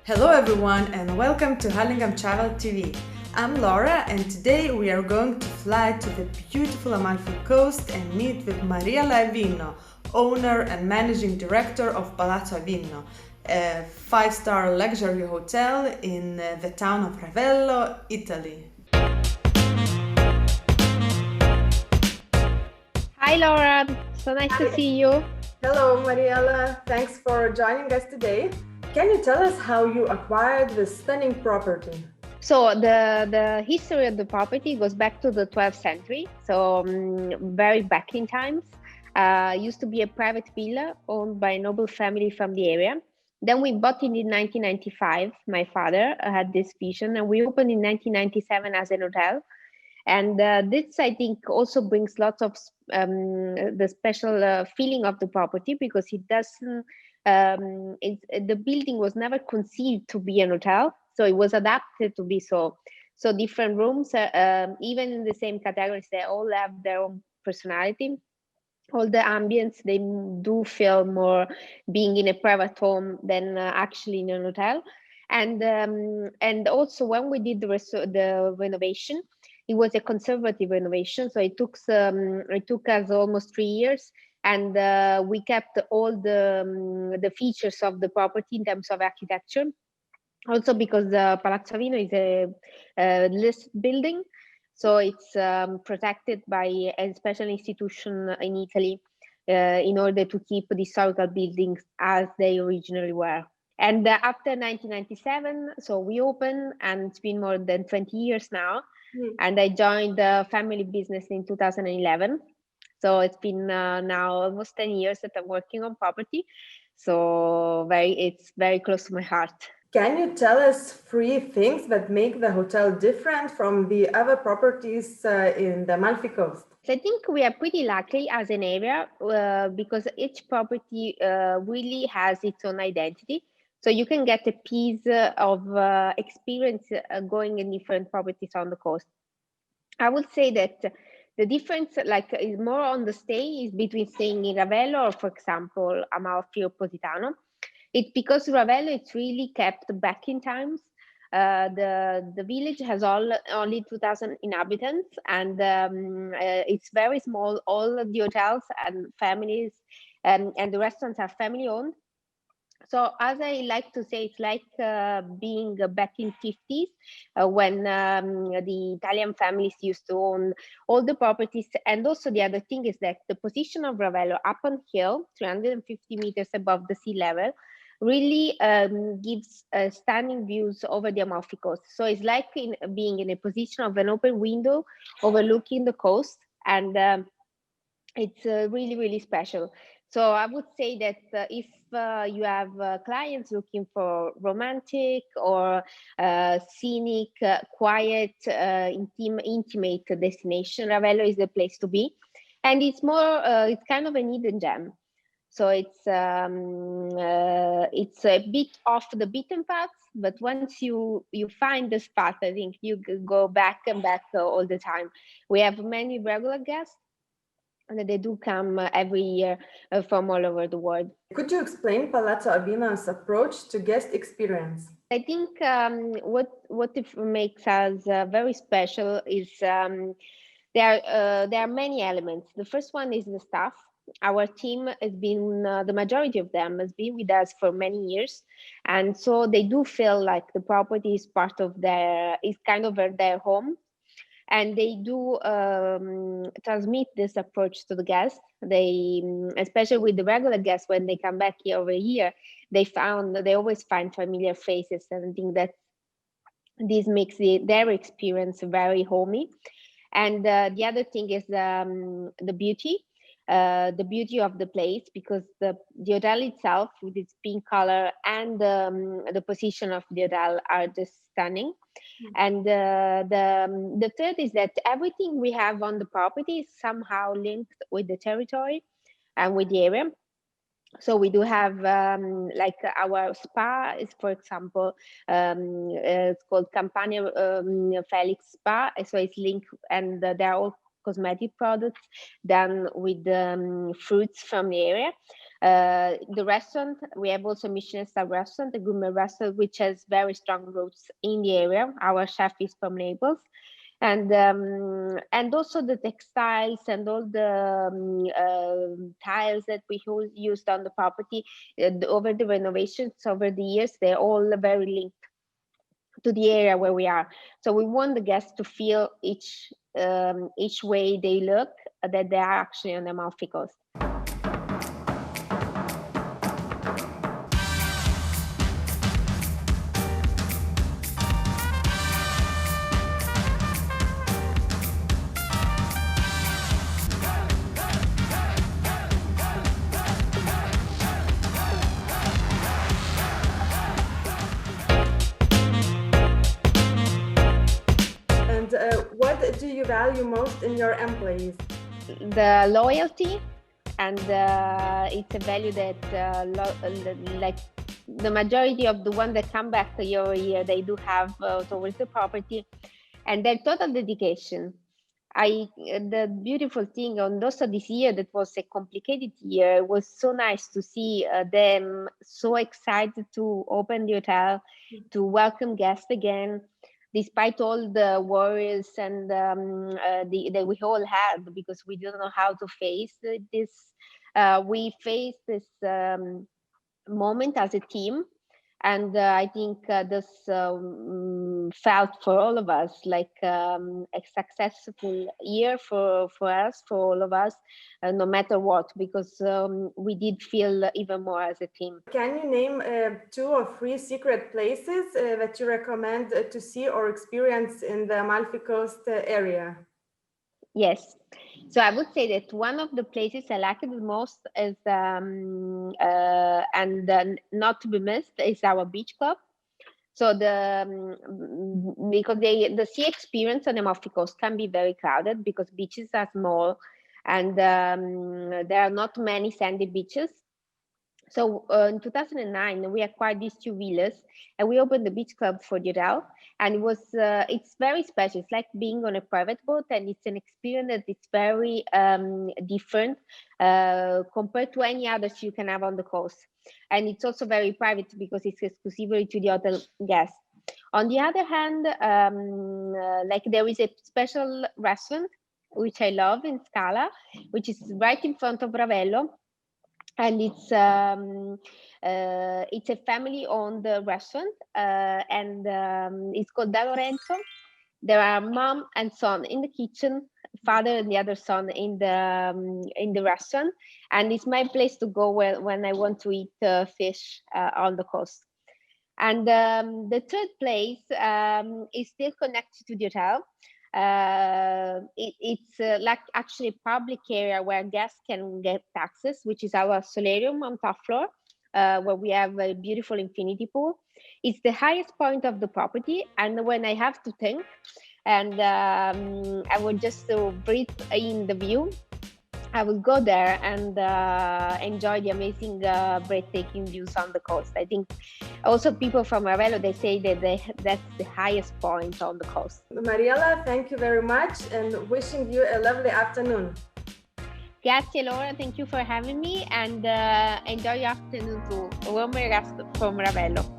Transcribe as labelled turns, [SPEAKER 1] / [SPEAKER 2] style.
[SPEAKER 1] Hello everyone and welcome to Hurlingham Travel TV. I'm Laura and today we are going to fly to the beautiful Amalfi Coast and meet with Mariella Avino, owner and managing director of Palazzo Avino, a five-star luxury hotel in the town of Ravello, Italy.
[SPEAKER 2] Hi Laura, so nice to see you.
[SPEAKER 1] Hello Mariella, thanks for joining us today. Can you tell us how you acquired this stunning property?
[SPEAKER 2] So the history of the property goes back to the 12th century, so very back in times. Used to be a private villa owned by a noble family from the area. Then we bought it in 1995. My father had this vision, and we opened in 1997 as an hotel. And this, I think, also brings lots of the special feeling of the property because it doesn't. The building was never conceived to be an hotel, so it was adapted to be so. So different rooms, even in the same categories, they all have their own personality. All the ambience, they do feel more being in a private home than actually in an hotel. And also when we did the renovation, it was a conservative renovation, so it took us almost 3 years, and we kept all the features of the property in terms of architecture. Also because Palazzo Avino is a listed building, so it's protected by a special institution in Italy in order to keep the historical buildings as they originally were. And after 1997, so we opened, and it's been more than 20 years now. And I joined the family business in 2011. So it's been now almost 10 years that I'm working on property. So it's very close to my heart.
[SPEAKER 1] Can you tell us 3 things that make the hotel different from the other properties in the Amalfi Coast?
[SPEAKER 2] I think we are pretty lucky as an area because each property really has its own identity. So you can get a piece of experience going in different properties on the coast. I would say that the difference, is more on the stay, is between staying in Ravello or, for example, Amalfi or Positano. It's because Ravello, it's really kept back in times. The village has only 2,000 inhabitants, and it's very small. All of the hotels and families and the restaurants are family owned. So as I like to say, it's like being back in 50s when the Italian families used to own all the properties. And also the other thing is that the position of Ravello up on hill, 350 meters above the sea level, really gives stunning views over the Amalfi Coast. So it's like being in a position of an open window overlooking the coast, and it's really, really special. So I would say that if you have clients looking for romantic or scenic, quiet, intimate destination, Ravello is the place to be. And it's it's kind of an hidden gem. So it's a bit off the beaten path, but once you find the spot, I think you go back and back all the time. We have many regular guests, and they do come every year from all over the world.
[SPEAKER 1] Could you explain Palazzo Avino's approach to guest experience?
[SPEAKER 2] I think what it makes us very special is there are many elements. The first one is the staff. Our team has been, the majority of them has been with us for many years. And so they do feel like the property is part of is kind of their home. And they do transmit this approach to the guests. They, especially with the regular guests, when they come back year over year, they always find familiar faces, and I think that this makes their experience very homey. And the other thing is the beauty of the place, because the hotel itself, with its pink color and the position of the hotel, are just stunning. And the third is that everything we have on the property is somehow linked with the territory and with the area. So we do have our spa is, for example, it's called Campania Felix Spa. So it's linked, and they're all cosmetic products done with fruits from the area. The restaurant, we have also Michelin star restaurant, a gourmet restaurant, which has very strong roots in the area. Our chef is from Naples. And also the textiles and all the tiles that we used on the property over the renovations over the years, they're all very linked to the area where we are. So we want the guests to feel each way they look that they are actually on the Amalfi Coast.
[SPEAKER 1] What do you value most in your employees?
[SPEAKER 2] The loyalty, and it's a value that like the majority of the ones that come back year over year, they do have towards the property, and their total dedication. The beautiful thing on also this year, that was a complicated year, it was so nice to see them so excited to open the hotel, to welcome guests again, despite all the worries and that we all had, because we didn't know how to face this. We faced this moment as a team. And I think this felt for all of us like a successful year for us, for all of us, no matter what, because we did feel even more as a team.
[SPEAKER 1] Can you name 2 or 3 secret places that you recommend to see or experience in the Amalfi Coast area?
[SPEAKER 2] Yes. So I would say that one of the places I like the most is, not to be missed, is our beach club. So because the sea experience on Amalfi Coast can be very crowded because beaches are small and there are not many sandy beaches. So in 2009, we acquired these 2 villas and we opened the beach club for the hotel. And it's very special. It's like being on a private boat, and it's an experience that it's very different compared to any others you can have on the coast. And it's also very private because it's exclusively to the hotel guests. On the other hand, like there is a special restaurant, which I love, in Scala, which is right in front of Ravello. And it's a family-owned restaurant, and it's called Da Lorenzo. There are mom and son in the kitchen, father and the other son in the restaurant, and it's my place to go when I want to eat fish on the coast. And the third place is still connected to the hotel. It's like actually a public area where guests can get access, which is our solarium on top floor, where we have a beautiful infinity pool. It's the highest point of the property, and when I have to think, and I would just breathe in the view, I will go there and enjoy the amazing, breathtaking views on the coast. I think also people from Ravello, they say that that's the highest point on the coast.
[SPEAKER 1] Mariella, thank you very much, and wishing you a lovely afternoon.
[SPEAKER 2] Grazie Laura, thank you for having me, and enjoy your afternoon too. A warm regards from Ravello.